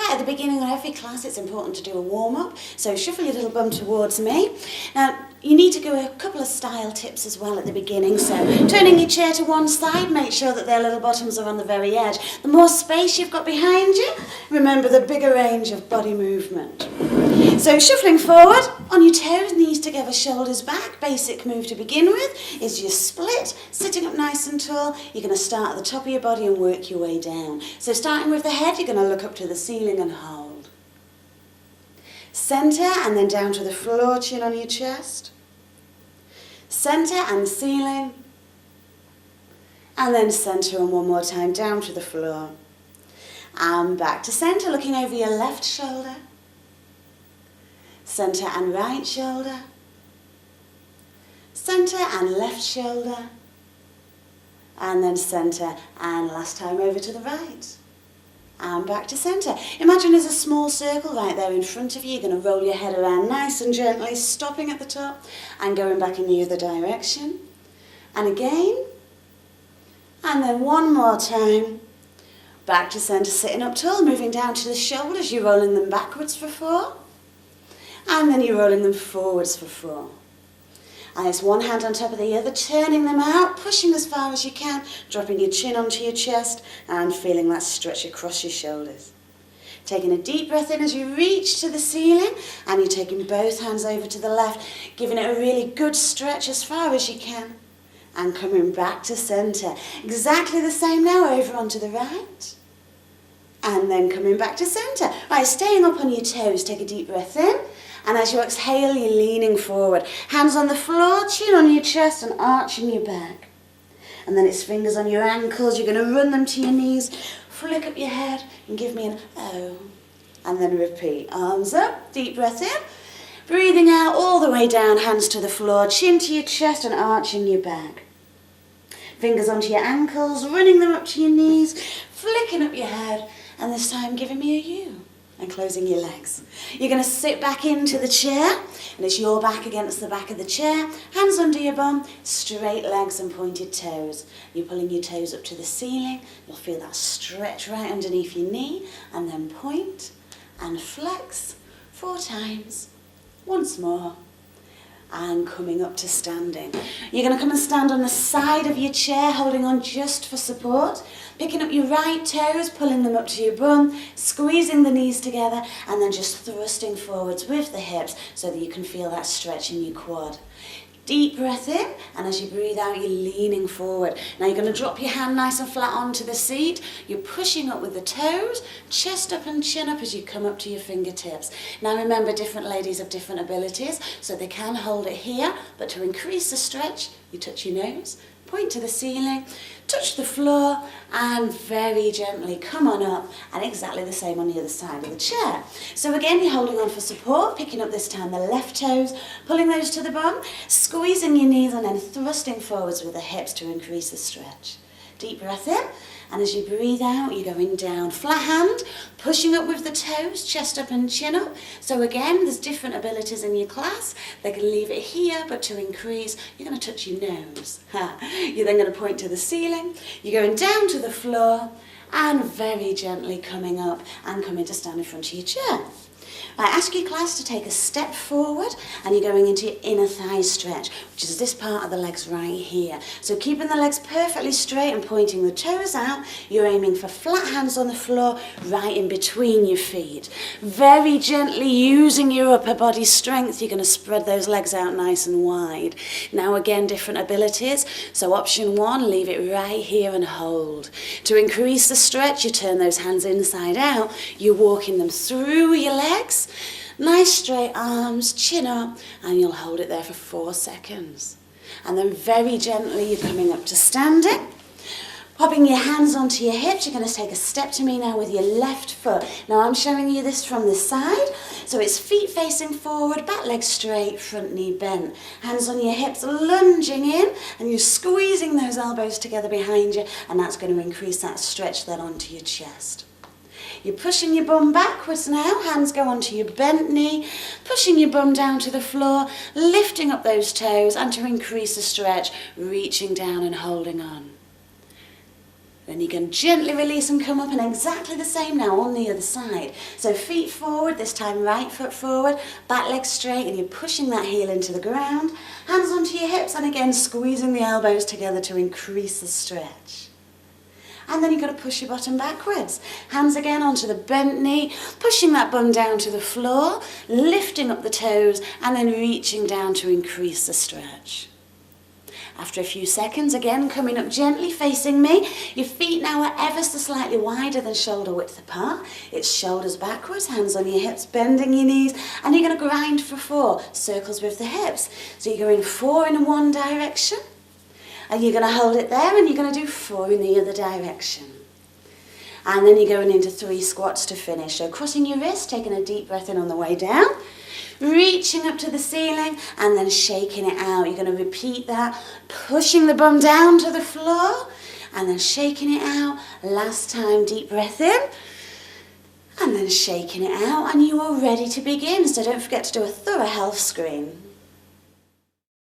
Right at the beginning of every class, it's important to do a warm-up. So shuffle your little bum towards me. Now, you need to go a couple of style tips as well at the beginning. So turning your chair to one side, make sure that their little bottoms are on the very edge. The more space you've got behind you, remember the bigger range of body movement. So shuffling forward, on your toes, knees together, shoulders back. Basic move to begin with is your split, sitting up nice and tall. You're going to start at the top of your body and work your way down. So starting with the head, you're going to look up to the ceiling and hold. Centre and then down to the floor, chin on your chest. Centre and ceiling. And then centre and one more time, down to the floor. And back to centre, looking over your left shoulder. Centre and right shoulder. Centre and left shoulder. And then centre and last time over to the right. And back to centre. Imagine there's a small circle right there in front of you. You're going to roll your head around nice and gently, stopping at the top and going back in the other direction. And again. And then one more time. Back to centre, sitting up tall, moving down to the shoulders. You're rolling them backwards for 4. And then you're rolling them forwards for 4. And it's one hand on top of the other, turning them out, pushing as far as you can, dropping your chin onto your chest and feeling that stretch across your shoulders. Taking a deep breath in as you reach to the ceiling, and you're taking both hands over to the left, giving it a really good stretch as far as you can. And coming back to centre. Exactly the same now, over onto the right. And then coming back to centre. Right, staying up on your toes, take a deep breath in. And as you exhale, you're leaning forward. Hands on the floor, chin on your chest and arching your back. And then it's fingers on your ankles. You're going to run them to your knees. Flick up your head and give me an O. And then repeat. Arms up, deep breath in. Breathing out all the way down, hands to the floor, chin to your chest and arching your back. Fingers onto your ankles, running them up to your knees, flicking up your head, and this time giving me a U. And closing your legs. You're going to sit back into the chair, and it's your back against the back of the chair, hands under your bum, straight legs and pointed toes. You're pulling your toes up to the ceiling, you'll feel that stretch right underneath your knee, and then point and flex 4 times. Once more. And coming up to standing. You're going to come and stand on the side of your chair, holding on just for support. Picking up your right toes, pulling them up to your bum, squeezing the knees together, and then just thrusting forwards with the hips so that you can feel that stretch in your quad. Deep breath in, and as you breathe out, you're leaning forward. Now you're going to drop your hand nice and flat onto the seat. You're pushing up with the toes, chest up and chin up as you come up to your fingertips. Now remember, different ladies have different abilities, so they can hold it here, but to increase the stretch, you touch your nose, point to the ceiling, touch the floor, and very gently come on up, and exactly the same on the other side of the chair. So again, you're holding on for support, picking up this time the left toes, pulling those to the bum, squeezing your knees, and then thrusting forwards with the hips to increase the stretch. Deep breath in, and as you breathe out, you're going down. Flat hand, pushing up with the toes, chest up and chin up. So again, there's different abilities in your class. They can leave it here, but to increase, you're going to touch your nose. You're then going to point to the ceiling. You're going down to the floor, and very gently coming up and coming to stand in front of your chair. I ask your class to take a step forward, and you're going into your inner thigh stretch, which is this part of the legs right here. So keeping the legs perfectly straight and pointing the toes out, you're aiming for flat hands on the floor right in between your feet. Very gently using your upper body strength, you're going to spread those legs out nice and wide. Now again, different abilities. So option 1, leave it right here and hold. To increase the stretch, you turn those hands inside out. You're walking them through your legs. Nice straight arms, chin up, and you'll hold it there for 4 seconds. And then very gently you're coming up to standing. Popping your hands onto your hips, you're going to take a step to me now with your left foot. Now I'm showing you this from the side. So it's feet facing forward, back leg straight, front knee bent. Hands on your hips, lunging in, and you're squeezing those elbows together behind you, and that's going to increase that stretch then onto your chest. You're pushing your bum backwards now, hands go onto your bent knee, pushing your bum down to the floor, lifting up those toes, and to increase the stretch, reaching down and holding on. Then you can gently release and come up, and exactly the same now on the other side. So feet forward, this time right foot forward, back leg straight, and you're pushing that heel into the ground. Hands onto your hips, and again squeezing the elbows together to increase the stretch. And then you've got to push your bottom backwards. Hands again onto the bent knee, pushing that bum down to the floor, lifting up the toes, and then reaching down to increase the stretch. After a few seconds, again coming up gently, facing me. Your feet now are ever so slightly wider than shoulder width apart. It's shoulders backwards, hands on your hips, bending your knees, and you're going to grind for 4 circles with the hips. So you're going 4 in one direction, and you're going to hold it there, and you're going to do 4 in the other direction. And then you're going into 3 squats to finish. So crossing your wrists, taking a deep breath in on the way down, reaching up to the ceiling, and then shaking it out. You're going to repeat that, pushing the bum down to the floor, and then shaking it out. Last time, deep breath in, and then shaking it out, and you are ready to begin. So don't forget to do a thorough health screen.